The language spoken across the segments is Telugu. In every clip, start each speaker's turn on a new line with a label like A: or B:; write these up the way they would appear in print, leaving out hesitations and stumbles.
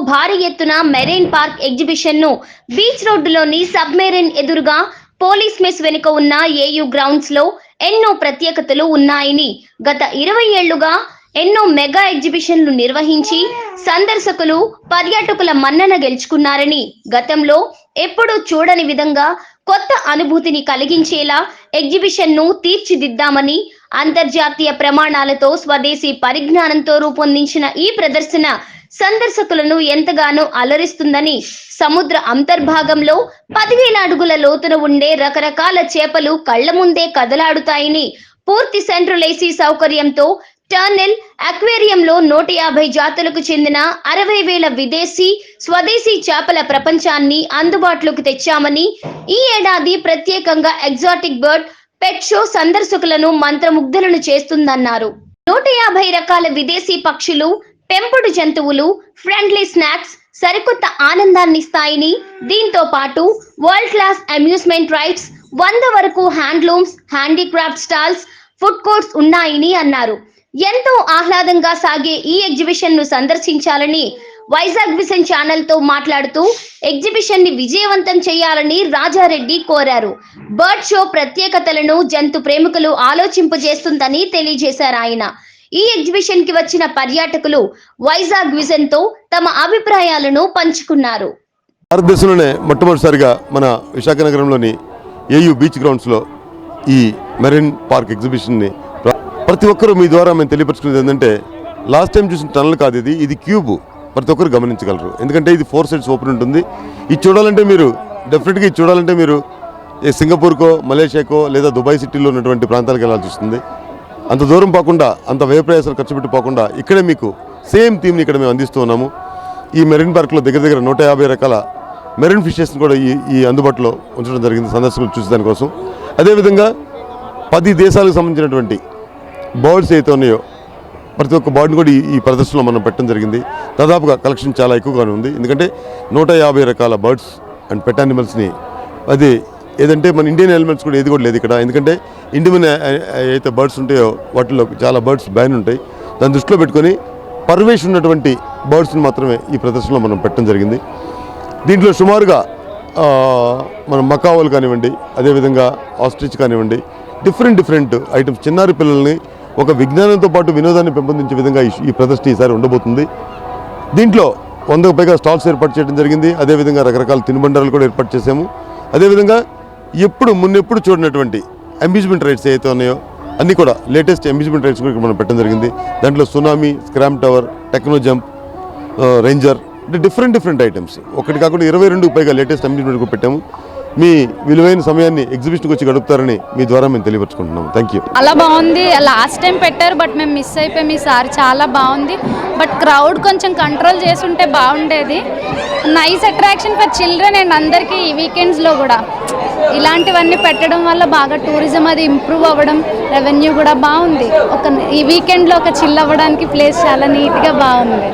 A: భారీ ఎత్తున మెరైన్ పార్క్ ఎగ్జిబిషన్ ను బీచ్ రోడ్డులోని సబ్మెరైన్ ఎదురుగా పోలీస్ మెస్ వెనుక ఉన్న ఏయూ గ్రౌండ్స్ లో ఎన్నో ప్రత్యేకతలు ఉన్నాయని గత 20 ఏళ్లుగా ఎన్నో మెగా ఎగ్జిబిషన్లు నిర్వహించి సందర్శకులు పర్యాటకుల మన్నన గెలుచుకున్నారని గతంలో ఎప్పుడూ చూడని విధంగా కొత్త అనుభూతిని కలిగించేలా ఎగ్జిబిషన్ ను తీర్చిదిద్దామని అంతర్జాతీయ ప్రమాణాలతో స్వదేశీ పరిజ్ఞానంతో రూపొందించిన ఈ ప్రదర్శన సందర్శకులను ఎంతగానో అలరిస్తుందని సముద్ర అంతర్భాగంలో 10,000 అడుగుల లోతున ఉండే రకరకాల చేపలు కళ్ల ముందే కదలాడుతాయని పూర్తి సెంట్రల్ ఏసీ సౌకర్యంతో టర్నెల్ అక్వేరియంలో 150 జాతులకు చెందిన 60,000 విదేశీ స్వదేశీ చేపల ప్రపంచాన్ని అందుబాటులోకి తెచ్చామని ఈ ఏడాది ప్రత్యేకంగా ఎగ్జాటిక్ బర్డ్ పెట్ షో సందర్శకులను మంత్రముగ్ధులను చేస్తుందన్నారు. 150 రకాల విదేశీ పక్షులు, పెంపుడు జంతువులు, ఫ్రెండ్లీ స్నాక్స్ సరికొత్త ఆనందాన్ని ఇస్తాయని దీంతో పాటు వరల్డ్ క్లాస్ అమ్యూజ్మెంట్ రైడ్స్, 100 వరకు handlooms, handicraft stalls, food courts ఉన్నాయని అన్నారు. ఎంతో ఆహ్లాదంగా సాగే ఈ ఎగ్జిబిషన్ ను సందర్శించాలని వైజాగ్ విజన్ ఛానల్ తో మాట్లాడుతూ ఎగ్జిబిషన్ ని విజయవంతం చేయాలని రాజారెడ్డి కోరారు. బర్డ్ షో ప్రత్యేకతలను జంతు ప్రేమికులు ఆలోచింపజేస్తుందని తెలియజేశారు ఆయన. ఈ ఎగ్జిబిషన్ కి వచ్చిన పర్యాటకులు వైజాగ్ విజన్ తో తమ అభిప్రాయాలను పంచుకున్నారు.
B: భారతదేశంలోనే మొట్టమొదటిసారిగా మన విశాఖ నగరంలోని ఏయూ బీచ్ గ్రౌండ్స్ లో ఈ మెరైన్ పార్క్ ఎగ్జిబిషన్ ని ప్రతి ఒక్కరూ మీ ద్వారా మేము తెలియపరుచుకునేది ఏంటంటే, లాస్ట్ టైం చూసిన టనల్ కాదు ఇది క్యూబ్. ప్రతి ఒక్కరు గమనించగలరు, ఎందుకంటే ఇది 4 సైడ్స్ ఓపెన్ ఉంటుంది. ఇది చూడాలంటే మీరు డెఫినెట్గా మీరు సింగపూర్కో, మలేషియాకో లేదా దుబాయ్ సిటీలో ఉన్నటువంటి ప్రాంతాలకు వెళ్ళాల్సి వస్తుంది. అంత దూరం పోకుండా, అంత వ్యయ ప్రయాసాలు ఖర్చు పెట్టి పోకుండా ఇక్కడే మీకు సేమ్ థీమ్ని ఇక్కడ మేము అందిస్తూ ఉన్నాము. ఈ మెరైన్ పార్క్లో దగ్గర 150 రకాల మెరైన్ ఫిషెస్ని కూడా ఈ అందుబాటులో ఉంచడం జరిగింది సందర్శకులు చూసేదాని కోసం. అదేవిధంగా 10 దేశాలకు సంబంధించినటువంటి బర్డ్స్ అయితే ఉన్నాయో ప్రతి ఒక్క బర్డ్ని కూడా ఈ ప్రదర్శనలో మనం పెట్టడం జరిగింది. దాదాపుగా కలెక్షన్ చాలా ఎక్కువగానే ఉంది, ఎందుకంటే 150 రకాల బర్డ్స్ అండ్ పెట్ యానిమల్స్ని, అది ఏదంటే మన ఇండియన్ ఎలిమెంట్స్ కూడా ఏది కూడా లేదు ఇక్కడ. ఎందుకంటే ఇండియన్ అయితే బర్డ్స్ ఉంటాయో వాటిలో చాలా బర్డ్స్ బ్యాన్ ఉంటాయి. దాన్ని దృష్టిలో పెట్టుకొని పర్వేష్ ఉన్నటువంటి బర్డ్స్ని మాత్రమే ఈ ప్రదర్శనలో మనం పెట్టడం జరిగింది. దీంట్లో సుమారుగా మన మకావలు కానివ్వండి, అదేవిధంగా ఆస్ట్రిచ్ కానివ్వండి, డిఫరెంట్ ఐటమ్స్, చిన్నారి పిల్లల్ని ఒక విజ్ఞానంతో పాటు వినోదాన్ని పెంపొందించే విధంగా ఈ ప్రదర్శన ఈసారి ఉండబోతుంది. దీంట్లో 100కు పైగా స్టాల్స్ ఏర్పాటు చేయడం జరిగింది. అదేవిధంగా రకరకాల తినుబండారాలు కూడా ఏర్పాటు చేశాము. అదేవిధంగా మున్నెప్పుడు చూడనటువంటి అమ్యూజ్మెంట్ రైడ్స్ ఏవైతే ఉన్నాయో అన్నీ కూడా లేటెస్ట్ అమ్యూజ్మెంట్ రైడ్స్ కూడా మనం పెట్టడం జరిగింది. దాంట్లో tsunami, Scram tower, techno jump, ranger, అంటే డిఫరెంట్ ఐటమ్స్, ఒకటి కాకుండా 22కు పైగా లేటెస్ట్ అమ్యూజ్మెంట్ కూడా పెట్టాము. మీ విలువైన సమయాన్ని ఎగ్జిబిషన్కి వచ్చి గడుపుతారని మీ ద్వారా మేము తెలియపరుచుకుంటున్నాము. Thank you.
C: అలా బాగుంది. లాస్ట్ టైం పెట్టారు బట్ మేము మిస్ అయిపోయాం. ఈసారి చాలా బాగుంది. బట్ క్రౌడ్ కొంచెం కంట్రోల్ చేసుంటే బాగుండేది. Nice attraction for children and అందరికీ ఈ వీకెండ్స్లో కూడా ఇలాంటివన్నీ పెట్టడం వల్ల బాగా టూరిజం అది ఇంప్రూవ్ అవ్వడం, రెవెన్యూ కూడా బాగుంది. ఈ వీకెండ్లో ఒక చిల్ అవ్వడానికి ప్లేస్ చాలా నీట్గా బాగుంది.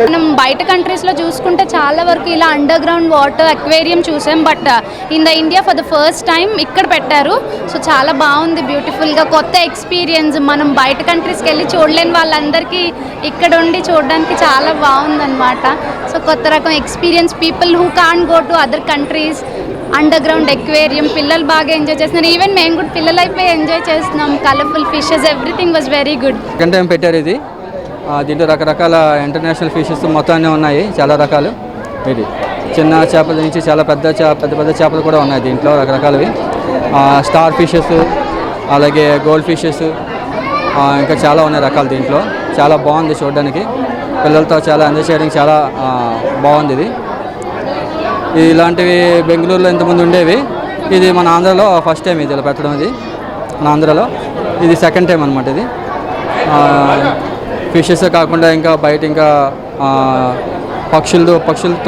C: మనం బయట కంట్రీస్లో చూసుకుంటే చాలా వరకు ఇలా అండర్ గ్రౌండ్ వాటర్ అక్వేరియం చూసాం, but in the India for the first time ఇక్కడ పెట్టారు. సో చాలా బాగుంది, బ్యూటిఫుల్గా, కొత్త ఎక్స్పీరియన్స్. మనం బయట కంట్రీస్కి వెళ్ళి చూడలేని వాళ్ళందరికీ ఇక్కడ ఉండి చూడడానికి చాలా బాగుందన్నమాట. సో కొత్త రకం experience, people who can't go to other countries. Under ground aquarium, పిల్లలు బాగా ఎంజాయ్ చేస్తున్నారు. ఈవెన్ మేము కూడా పిల్లలు అయిపోయి ఎంజాయ్ చేస్తున్నాం. Colourful fishes, everything was very good.
D: Second time పెట్టారు ఇది. దీంట్లో రకరకాల ఇంటర్నేషనల్ ఫిషెస్ మొత్తాన్ని ఉన్నాయి, చాలా రకాలు. ఇది చిన్న చేపల నుంచి చాలా పెద్ద చేపలు కూడా ఉన్నాయి దీంట్లో, రకరకాలవి. స్టార్ ఫిషెస్, అలాగే గోల్డ్ ఫిషెస్, ఇంకా చాలా ఉన్నాయి రకాలు. దీంట్లో చాలా బాగుంది చూడడానికి, పిల్లలతో చాలా ఎంజాయ్ చేయడానికి చాలా బాగుంది. ఇది ఇలాంటివి బెంగళూరులో ఇంతకుముందు ఉండేవి. ఇది మన ఆంధ్రాలో ఫస్ట్ టైం ఇది ఇలా పెట్టడం. ఇది మన ఆంధ్రాలో ఇది సెకండ్ టైం అనమాట. ఇది ఫిషెస్ కాకుండా ఇంకా బయట ఇంకా పక్షులతో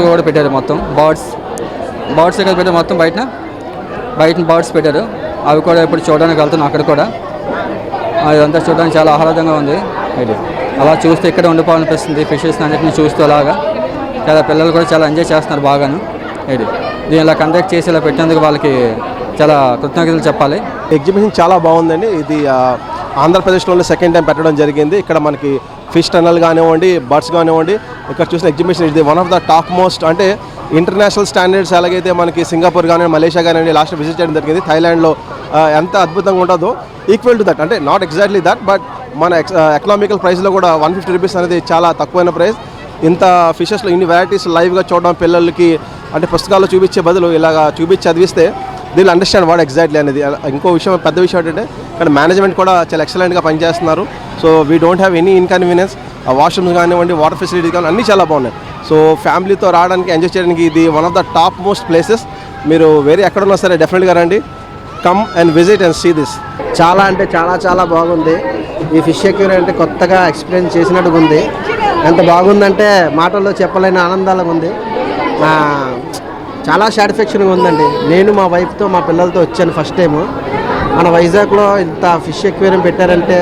D: కూడా పెట్టారు. మొత్తం బర్డ్స్ ఇక్కడ పెట్టారు. మొత్తం బయట బర్డ్స్ పెట్టారు. అవి కూడా ఇప్పుడు చూడడానికి వెళ్తున్నాం అక్కడ కూడా. ఇదంతా చూడడానికి చాలా ఆహ్లాదంగా ఉంది. ఇది అలా చూస్తే ఇక్కడ ఉండిపోవాలనిపిస్తుంది. ఫిషెస్ అన్నింటినీ చూస్తూ అలాగా చాలా పిల్లలు కూడా చాలా ఎంజాయ్ చేస్తున్నారు బాగాను. ఇది దీని ఇలా కండక్ట్ చేసి ఇలా పెట్టినందుకు వాళ్ళకి చాలా కృతజ్ఞతలు చెప్పాలి.
E: ఎగ్జిబిషన్ చాలా బాగుందండి. ఇది ఆంధ్రప్రదేశ్లోనే సెకండ్ టైం పెట్టడం జరిగింది. ఇక్కడ మనకి ఫిష్ టనల్ కానివ్వండి, బర్డ్స్ కానివ్వండి, ఇక్కడ చూసిన ఎగ్జిబిషన్ ఇది one of the top most, అంటే ఇంటర్నేషనల్ స్టాండర్డ్స్ ఎలాగైతే మనకి సింగపూర్ కానివ్వండి, మలేషియా కానివ్వండి లాస్ట్ విజిట్ చేయడం జరిగింది. థాయిలాండ్లో ఎంత అద్భుతంగా ఉంటుందో ఈక్వల్ టు దట్, అంటే నాట్ ఎగ్జాక్ట్లీ దట్, బట్ మన ఎకనామికల్ ప్రైస్లో కూడా 150 రూపీస్ అనేది చాలా తక్కువైన ప్రైస్. ఇంత ఫిషెస్లో ఇన్ని వెరైటీస్ లైవ్గా చూడడం పిల్లలకి, అంటే పుస్తకాల్లో చూపించే బదులు ఇలాగా చూపించి చదివిస్తే దీన్ని అండర్స్టాండ్ వాట్ ఎగ్జాక్ట్లీ అనేది. ఇంకో విషయం, పెద్ద విషయం ఏంటంటే ఇక్కడ మేనేజ్మెంట్ కూడా చాలా ఎక్సలెంట్గా పనిచేస్తున్నారు. So we don't have any inconvenience. Washrooms కానివ్వండి, వాటర్ ఫెసిలిటీస్ కానీ అన్నీ చాలా బాగున్నాయి. సో ఫ్యామిలీతో రావడానికి, ఎంజాయ్ చేయడానికి ఇది one of the top most places. మీరు వేరే ఎక్కడున్నా సరే డెఫినెట్గా రండి, come and visit and see this.
F: చాలా అంటే చాలా చాలా బాగుంది. ఈ ఫిష్ అక్వేరియం అంటే కొత్తగా ఎక్స్పీరియన్స్ చేసినట్టుగా ఉంది. ఎంత బాగుందంటే మాటల్లో చెప్పలేని ఆనందాలుగా ఉంది. చాలా సాటిస్ఫాక్షన్గా ఉందండి. నేను మా వైఫ్తో మా పిల్లలతో వచ్చాను ఫస్ట్ టైము. మన వైజాగ్లో ఇంత ఫిష్ అక్వేరియం పెట్టారంటే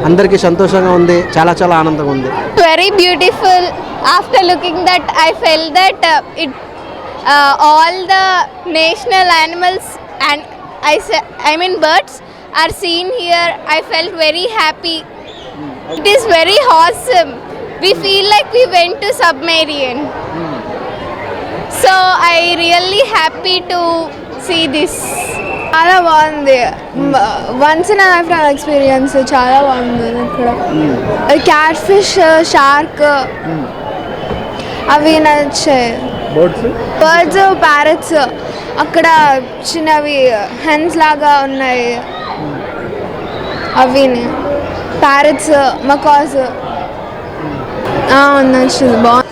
F: అందరికీ సంతోషంగా ఉంది, చాలా చాలా ఆనందంగా ఉంది.
G: Very beautiful. After looking that, I felt that all the national animals and I mean birds are seen here. I felt very happy. It is very awesome. We feel like we went to submarine. So I really happy to see this.
H: చాలా బాగుంది. Once in life time experience. చాలా బాగుంది. ఇక్కడ క్యాట్ ఫిష్, షార్క్ అవి నచ్చాయి. బర్డ్స్, ప్యారెట్స్, అక్కడ చిన్నవి హెన్స్ లాగా ఉన్నాయి, అవి ప్యారెట్స్, మకాస్ నచ్చింది. బాగుంది.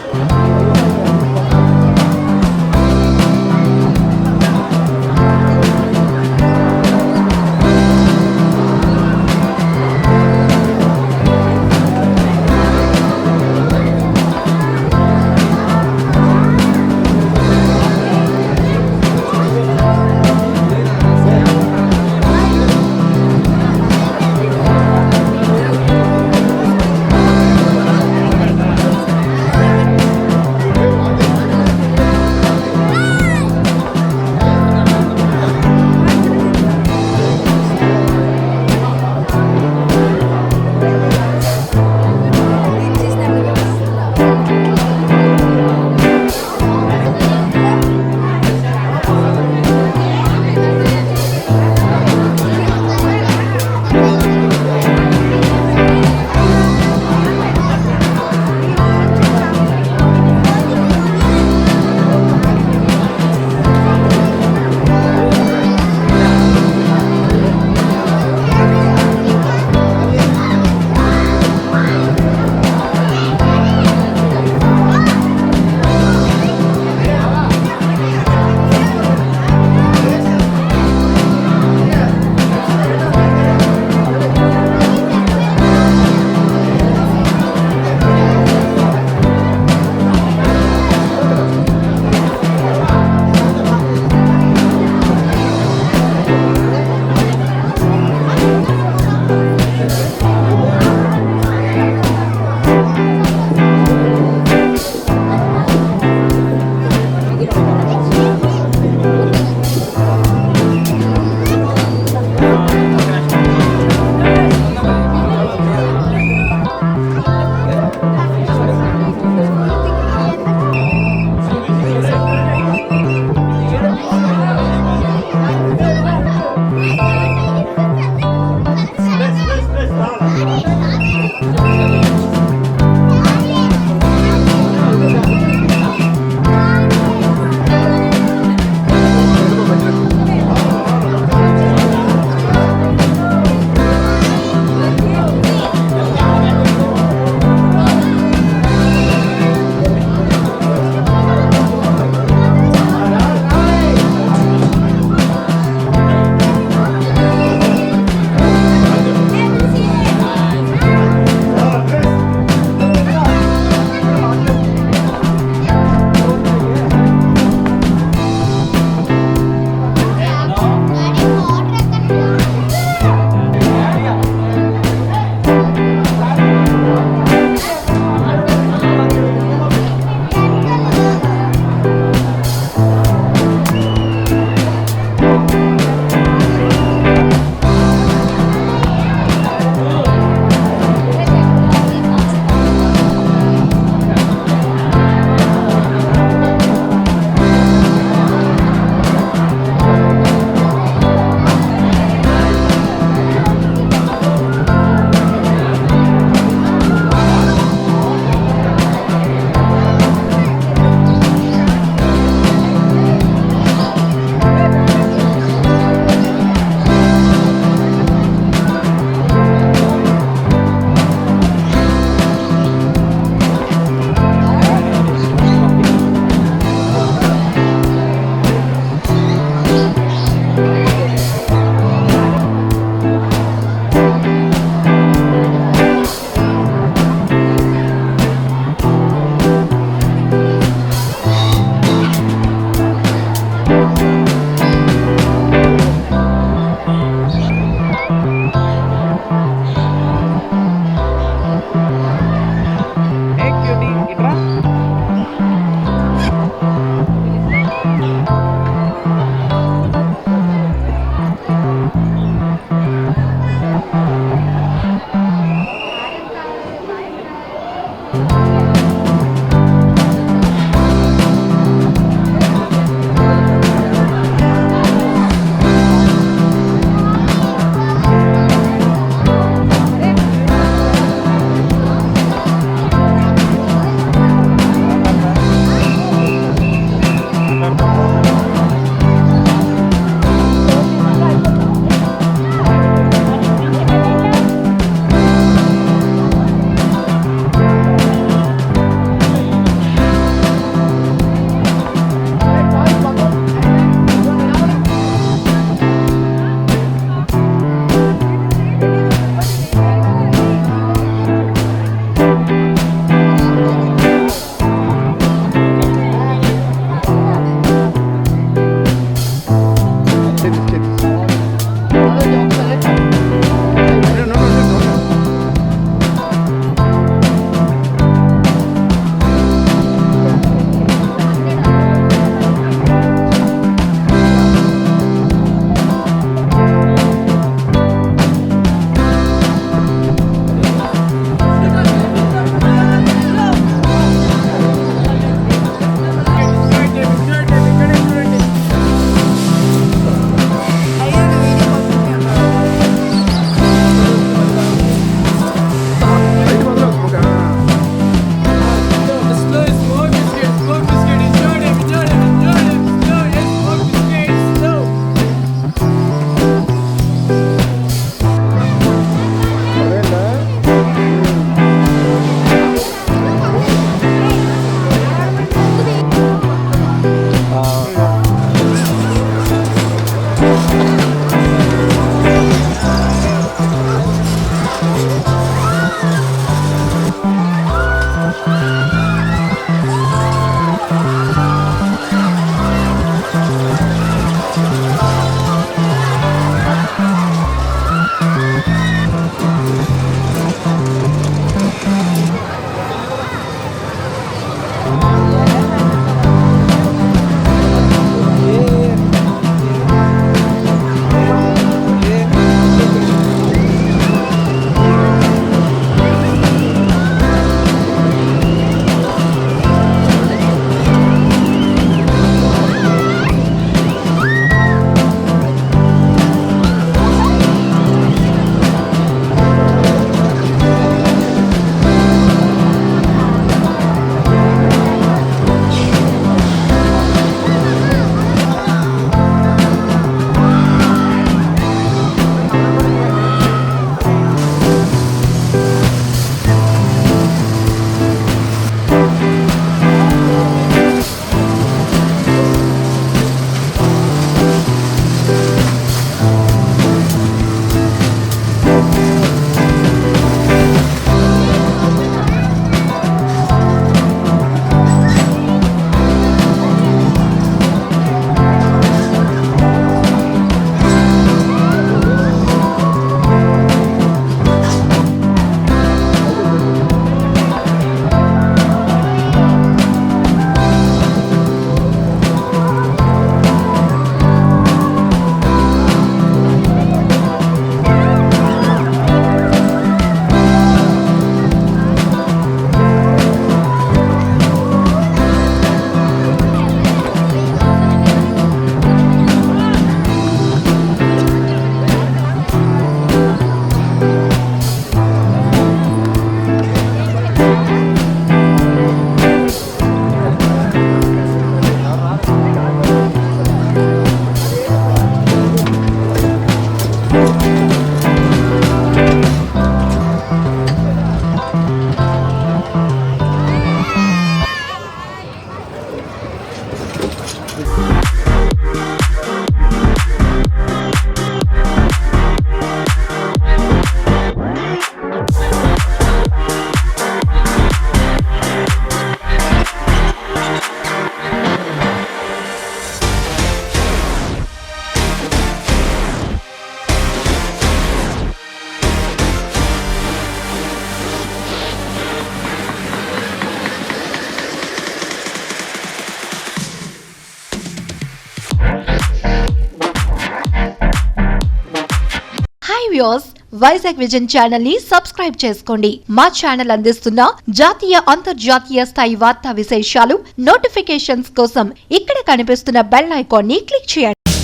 I: వ్యూయర్స్, వైజాగ్ విజన్ ఛానల్ ని సబ్స్క్రైబ్ చేసుకోండి. మా ఛానల్ అందిస్తున్న జాతీయ అంతర్జాతీయ స్థాయి వార్తా విశేషాలు నోటిఫికేషన్స్ కోసం ఇక్కడ కనిపిస్తున్న బెల్ ఐకాన్ ని క్లిక్ చేయండి.